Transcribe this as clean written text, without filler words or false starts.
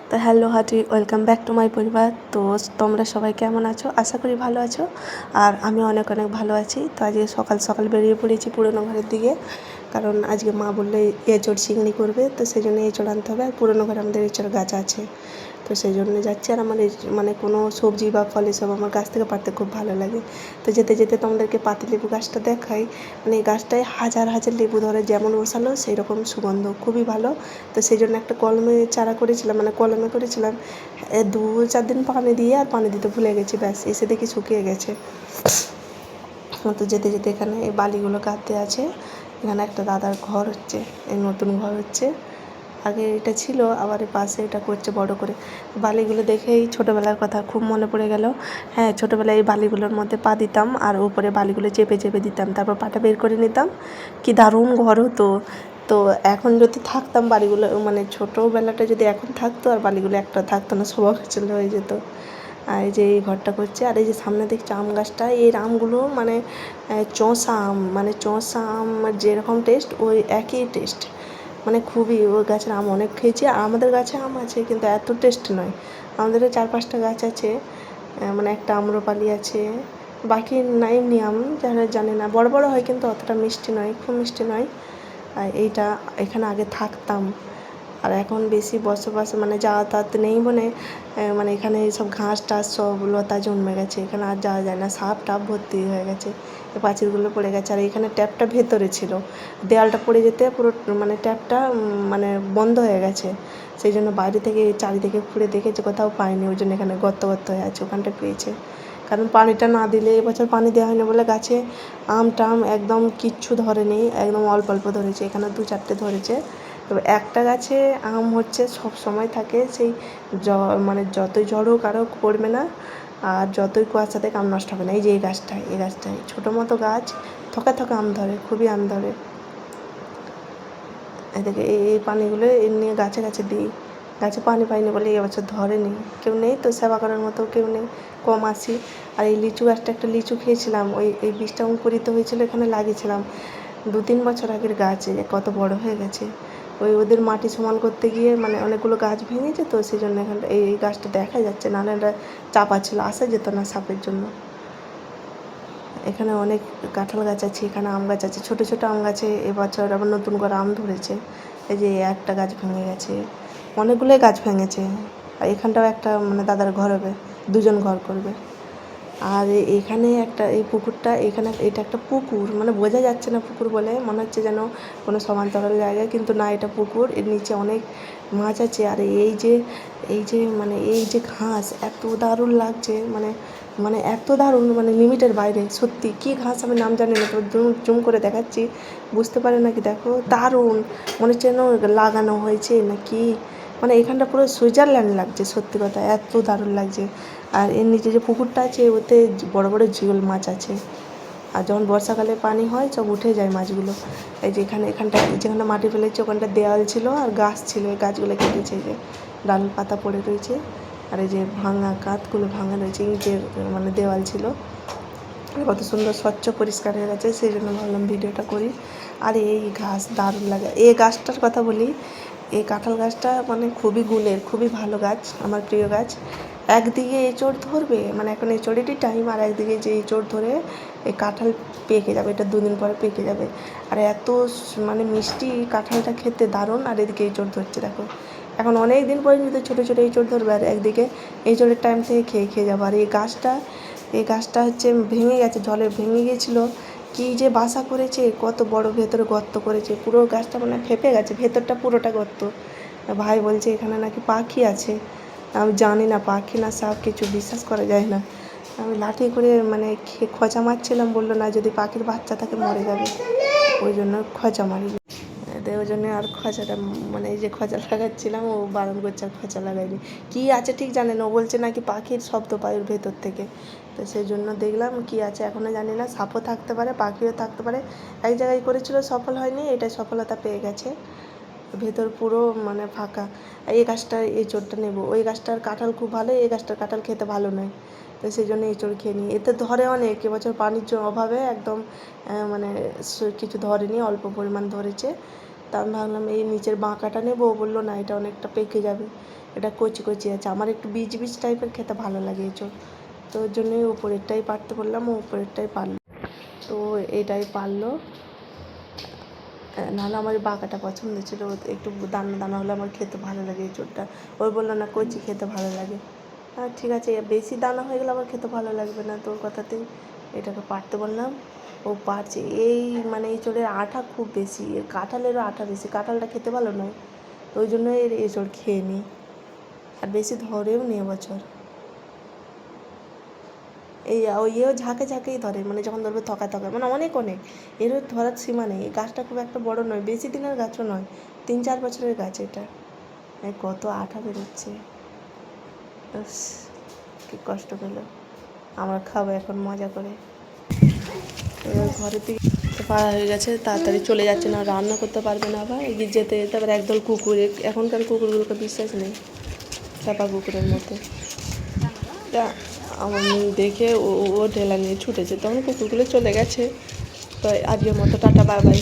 তো হ্যালো হাটি, welcome back to my পরিবার। তো তোমরা সবাই কেমন আছো? আশা করি ভালো আছো, আর আমি অনেক অনেক ভালো আছি। তো আজকে সকাল সকাল বেরিয়ে পড়েছি পুরনো ঘরের দিকে, কারণ আজকে মা বললে এঁচড় চিংড়ি করবে, তো সেই জন্য এঁচড় আনতে হবে। আর পুরনো ঘরে আমাদের এঁচড় গাছ আছে, তো সেই জন্য যাচ্ছি। আর আমার মানে কোনো সবজি বা ফল এসব আমার গাছ থেকে পাড়তে খুব ভালো লাগে। তো যেতে যেতে তোমাদেরকে পাতিলেবু গাছটা দেখাই। মানে এই গাছটায় হাজার হাজার লেবু ধরে, যেমন বসালো সেই রকম সুগন্ধ, খুবই ভালো। তো সেই জন্য একটা কলমে চারা করেছিলাম, মানে কলমে করেছিলাম। 2-4 দিন পানি দিয়ে আর পানি দিতে ভুলে গেছি, ব্যাস এসে দেখি শুকিয়ে গেছে। তো যেতে যেতে এখানে এই বালিগুলো গাঁথতে আছে। এখানে একটা দাদার ঘর হচ্ছে, এই নতুন ঘর হচ্ছে। আগে এটা ছিল, আবার পাশে এটা করছে বড় করে। বালিগুলো দেখেই ছোটোবেলার কথা খুব মনে পড়ে গেল। হ্যাঁ, ছোটোবেলায় এই বালিগুলোর মধ্যে পা দিতাম আর উপরে বালিগুলো চেপে চেপে দিতাম, তারপর পাটা বের করে নিতাম। কি দারুণ ঘর হতো। তো এখন যদি থাকতাম বালিগুলো, মানে ছোটোবেলাটা যদি এখন থাকতো আর বালিগুলো একটা থাকতো না, সব চলে হয়ে যেত। আর এই যে এই ঘরটা করছে। আর এই যে সামনে দেখছি আম গাছটা, এই আমগুলো মানে চোষা আম, মানে চোষা আম যেরকম টেস্ট ওই একই টেস্ট, মানে খুবই। ওই গাছের আম অনেক খেয়েছি। আর আমাদের গাছে আম আছে কিন্তু এত টেস্ট নয়। আমাদের 4-5টা গাছ আছে, মানে একটা আম্রপালি আছে, বাকি নাই এমনি আম, যারা জানে না, বড় বড় হয় কিন্তু অতটা মিষ্টি নয়, খুব মিষ্টি নয়। আর এইটা এখানে আগে থাকতাম, আর এখন বেশি বসবাস মানে যাতায়াত নেই বলে মানে এখানে সব ঘাস টাস সব লতা জন্মে গেছে, এখানে আর যাওয়া যায় না। সাপ টাপ ভর্তি হয়ে গেছে, পাঁচিলগুলো পড়ে গেছে। আর এখানে ট্যাপটা ভেতরে ছিল, দেওয়ালটা পড়ে যেতে পুরো মানে ট্যাপটা মানে বন্ধ হয়ে গেছে। সেই জন্য বাইরে থেকে চারিদিকে ঘুরে দেখেছে, কোথাও পায়নি। ওই জন্য এখানে গর্ত গর্ত হয়ে আছে, ওখানটা পেয়েছে। কারণ পানিটা না দিলে, এবছর পানি দেওয়া হয়নি বলে গাছে আম টাম একদম কিচ্ছু ধরেনি, একদম অল্প অল্প ধরেছে। এখানে 2-4টে ধরেছে। তবে একটা গাছে আম হচ্ছে সব সময় থাকে, সেই মানে যতই ঝড় হোক আরও পড়বে না, আর যতই কুয়াশা থেকে আম নষ্ট হবে না। এই যে এই গাছটায় ছোটো মতো গাছ, থোকা থোকা আম ধরে, খুবই আম ধরে। এদিকে এই পানিগুলো নিয়ে গাছে গাছে দিই। গাছে পানি পাইনি বলে এবছর ধরেনি, কেউ নেই তো সেবা করার মতো, কেউ নেই, কম আসি। আর এই লিচু গাছটা, একটা লিচু খেয়েছিলাম, এই বীজটা অঙ্কুরিত হয়েছিল, এখানে লাগিয়েছিলাম 2-3 বছর আগের গাছ, কত বড় হয়ে গেছে। ওদের মাটি সমান করতে গিয়ে মানে অনেকগুলো গাছ ভেঙেছে, তো সেই জন্য এখানটা এই গাছটা দেখা যাচ্ছে, নাহলে এটা চাপা ছিল, আসা যেত না সাপের জন্য। এখানে অনেক কাঁঠাল গাছ আছে, এখানে আম গাছ আছে, ছোটো ছোটো আম গাছে এবছর আবার নতুন করে আম ধরেছে। এই যে একটা গাছ ভেঙে গেছে, অনেকগুলোই গাছ ভেঙেছে। আর এখানটাও একটা মানে দাদার ঘর হবে, 2জন ঘর করবে। আর এখানে একটা এই পুকুরটা, এখানে এটা একটা পুকুর, মানে বোঝা যাচ্ছে না পুকুর বলে, মনে হচ্ছে যেন কোনো সমান্তরাল জায়গায়, কিন্তু না, এটা পুকুর। এর নিচে অনেক মাছ আছে। আর মানে এই যে ঘাস এত দারুণ লাগছে, মানে মানে এত দারুণ, মানে লিমিটের বাইরে। সত্যি কী ঘাস আমি নাম জানি না, তো জুম করে দেখাচ্ছি, বুঝতে পারে নাকি দেখো, দারুণ, মনে হচ্ছে যেন লাগানো হয়েছে নাকি। মানে এখানটা পুরো সুইজারল্যান্ড লাগছে, সত্যি কথা, এত দারুণ লাগছে। আর এর নিচে যে পুকুরটা আছে, ওতে বড় বড় জিওল মাছ আছে। আর যখন বর্ষাকালে পানি হয় সব উঠে যায় মাছগুলো। এই যে এখানটা যেখানে মাটি ফেলেছে, ওখানটা দেওয়াল ছিল আর গাছ ছিল, এই গাছগুলো কেটেছে, যে ডাল পাতা পড়ে রয়েছে। আর এই যে ভাঙা কাঁধগুলো ভাঙা রয়েছে, ইটের মানে দেওয়াল ছিল। কত সুন্দর স্বচ্ছ পরিষ্কার হয়ে গেছে, সেই জন্য ভাবলাম ভিডিওটা করি। আর এই ঘাস দারুণ লাগে। এই গাছটার কথা বলি, এই কাঁঠাল গাছটা মানে খুবই গুণের, খুবই ভালো গাছ, আমার প্রিয় গাছ। একদিকে এঁচড় ধরবে, মানে এখন এঁচড়েরই টাইম, আর একদিকে যে এঁচড় ধরে এই কাঁঠাল পেকে যাবে, এটা 2 দিন পরে পেকে যাবে। আর এত মানে মিষ্টি কাঁঠালটা খেতে, দারুণ। আর এদিকে এঁচড় ধরছে দেখো, এখন অনেক দিন পর্যন্ত ছোটো ছোটো এঁচড় ধরবে, আর একদিকে এঁচড়ের টাইম থেকে খেয়ে খেয়ে যাবো। আর এই গাছটা হচ্ছে ভেঙে গেছে, জলে ভেঙে গিয়েছিলো, কী যে বাসা করেছে, কত বড় ভেতরে গর্ত করেছে, পুরো গাছটা মানে ফেঁপে গেছে, ভেতরটা পুরোটা গর্ত। ভাই বলছে এখানে নাকি পাখি আছে, আমি জানি না পাখি না সাপ, কিছু বিশ্বাস করা যায় না। আমি লাঠি করে মানে খোঁচা মারছিলাম, বললো না, যদি পাখির বাচ্চা থাকে মরে যাবে, ওই জন্য খোঁচা মারি। ওই জন্য আর খোঁচাটা, মানে এই যে খোঁচা লাগাচ্ছিলাম, ও বারণ করছে আর খোঁচা লাগাইনি। কী আছে ঠিক জানে না, ও বলছে নাকি পাখির শব্দ পায় ওর ভেতর থেকে। তো সেই জন্য দেখলাম কী আছে, এখনও জানি না, সাপও থাকতে পারে, পাখিও থাকতে পারে। এক জায়গায় করেছিল, সফল হয়নি, এটা সফলতা পেয়ে গেছে। ভেতর পুরো মানে ফাঁকা। এই গাছটার এঁচড়টা নেব, ওই গাছটার কাঁঠাল খুব ভালো, এই গাছটার কাঁঠাল খেতে ভালো নয়, তো সেই জন্য এঁচড় খেয়ে নিই। এতে ধরে অনেক, এবছর পানির অভাবে একদম মানে কিছু ধরেনি, অল্প পরিমাণ ধরেছে। তা আমি ভাবলাম এই নিচের বাঁকাটা নেবো, ও বললো না এটা অনেকটা পেকে যাবে, এটা কচি কচি আছে, আমার একটু বীজ বীজ টাইপের খেতে ভালো লাগে এঁচোড়, তো ওই জন্যই উপরেরটাই পারতে বললাম, ও উপরেরটাই পারলো। তো এটাই পারলো, নাহলে আমার এই বাঁকাটা পছন্দ ছিল, একটু দানা দানা হলে আমার খেতে ভালো লাগে এঁচোড়টা। ওই বললো না কচি খেতে ভালো লাগে। হ্যাঁ ঠিক আছে, বেশি দানা হয়ে গেলে আমার খেতে ভালো লাগবে না, তোর কথাতেই এটাকে পারতে বললাম, ও পারছে। এই মানে এঁচোড়ের আঠা খুব বেশি, এর কাঁঠালেরও আঠা বেশি, কাঁঠালটা খেতে ভালো নয়, ওই জন্য এর এঁচোড় খেয়ে নিই, আর বেশি ধরেও নি এবছর। এই ইয়েও ঝাঁকে ঝাঁকেই ধরে, মানে যখন ধরবে থকায় থকায়, মানে অনেক অনেক, এরও ধরার সীমা নেই। এই গাছটা খুব একটা বড় নয়, বেশি দিনের গাছও নয়, 3-4 বছরের গাছ এটা। কত আঠা বেরোচ্ছে, কী কষ্ট পেলো। আমরা খাবো এখন মজা করে। এবার ঘরের দিকে পাড়া হয়ে গেছে, তাড়াতাড়ি চলে যাচ্ছে না, রান্না করতে পারবে না, আবার এগিয়ে যেতে যেতে আবার একদল কুকুর, এখনকার কুকুরগুলোকে বিশ্বাস নেই, চাপা কুকুরের মতো। আমার মুখ দেখে ও ঢেলা নিয়ে ছুটেছে, তখন কুকুরগুলো চলে গেছে। তো আজকের মতো টাটা, বাই বাই।